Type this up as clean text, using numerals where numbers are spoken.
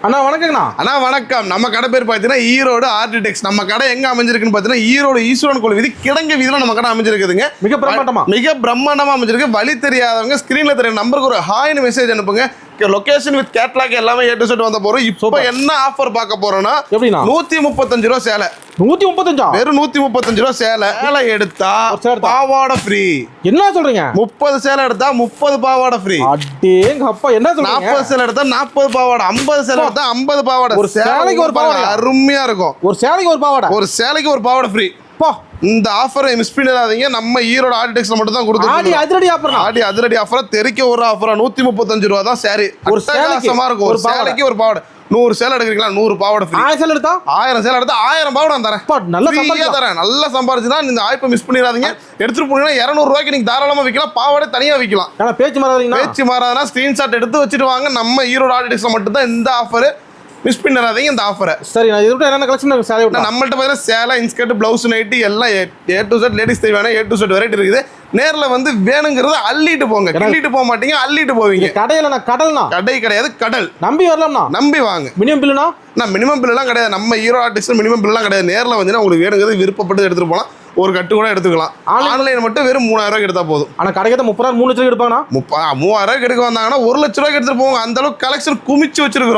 அண்ணா வணக்கங்கண்ணா. அண்ணா வணக்கம். நம்ம கடை பேர் பார்த்தீங்கன்னா ஈரோடு ஆர்டிடெக்ஸ். நம்ம கடை எங்க அமைஞ்சிருக்குன்னு பார்த்தீங்கன்னா ஈரோடு ஈஸ்வரன் கோவில் வீதி கிடங்க வீதியில் நம்ம கடை அமைஞ்சிருக்குதுங்க. மிக பிரம்மாண்டமா அமைஞ்சிருக்கு. வழி தெரியாதவங்க ஸ்கிரீன்ல தெரிய நம்பருக்கு ஒரு ஹாய்னு மெசேஜ் அனுப்புங்க. லொகேஷன் வித் கேட்லாக் எல்லாமே ஏ டு செட் வந்த போறோம். இப்போ என்ன ஆஃபர் பார்க்க போறோம்னா 135 ரூபா சேலை. 135? வெறும் 135 ரூபா சேலை. சேலை எடுத்தா பாவாடை ஃப்ரீ. என்ன சொல்றீங்க? 30 சேலை எடுத்தா 30 பாவாடை ஃப்ரீ. அடேங்க அப்பா, என்ன சொல்றீங்க? 40 சேலை எடுத்தா 40 பாவாடை, 50 சேலை எடுத்தா 50 பாவாடை. ஒரு சேலைக்கு ஒரு பாவாடை அருமையா இருக்கும். ஒரு சேலைக்கு ஒரு பாவாடை. ஒரு சேலைக்கு ஒரு பாவாடை ஃப்ரீ. இந்த ஆஃபரை மிஸ் பண்ணிடாதீங்க. நம்ம ஈரோடு ஆர்டிடெக்ஸ்ல மட்டும் தான் கொடுத்துருக்கோம். ஆடி அதிரடி ஆஃபர். தெறிக்க ஒரு ஆஃபரா 135 ரூபா தான் சாரி. ஒரு சேலைக்கு இருக்கும். ஒரு சேலைக்கு ஒரு பாவாடை. 100 சேலை எடுக்கிறீங்களா 100 பாவாடை ஃப்ரீ. 1000 சேலை எடுத்தா 1000 பாவாடை நான் தரேன். நல்லா சம்பாரிச்சுனா இந்த வாய்ப்பை மிஸ் பண்ணிடாதீங்க. எடுத்துட்டு போனீங்கன்னா 200 ரூபாய்க்கு நீங்க தாராளமா விற்கலாம். பாவாடை தனியா விற்கலாம். பேச்சு மாறாதுன்னா ஸ்கிரீன்ஷாட் எடுத்து வச்சுட்டு வாங்க. நம்ம ஈரோடு ஆர்டிடெக்ஸ்ல மட்டும் தான் இந்த ஆஃபர். மிஸ் பண்ணிடாதீங்க இந்த ஆஃபரை. சரி, நான் இதுக்கு என்ன கலெக்ஷன் சேலை விட்டா நம்மள்ட்ட பார்த்தீங்கன்னா சேலை, இன்ஸ்கர்ட், பிளவுஸ், நைட்டி எல்லாம் ஏ டு செட் லேடிஸ் தேவையான ஏ டு செட் வெரைட்டி இருக்குது. நேரில் வந்து வேணுங்கிறத அள்ளிட்டு போங்க. கிள்ளிட்டு போக மாட்டீங்க, அள்ளிட்டு போவீங்க. கடையில் நான் கடல்னா கடை கிடையாது, கடல். நம்பி வரலாம்னா நம்பி வாங்க. மினிமம் பில்லுனா மினிமம் பில்லாம் கிடையாது. நம்ம ஈரோடு ஆர்டிடெக்ஸ்ல மினிமம் பில்லாம் கிடையாது. நேரில் வந்து உங்களுக்கு வேணுங்கிறது விருப்பப்பட்டு எடுத்துட்டு போகலாம். ஒரு கட்டு கூட எடுத்துக்கலாம். ஆன்லைன் மட்டும் வெறும் 3000 ரூபாய்க்கு எடுத்தா போதும். ஆனா கடைக்கு 30,000 3 லட்சம் எடுப்பாங்கன்னா 3000 ரூபாய்க்கு எடுக்க வந்தாங்கன்னா 1 லட்ச ரூபாய்க்கு எடுத்துட்டு போவாங்க. அந்த அளவுக்கு கலெக்ஷன் குமிச்சு வச்சிருக்கிறோம்.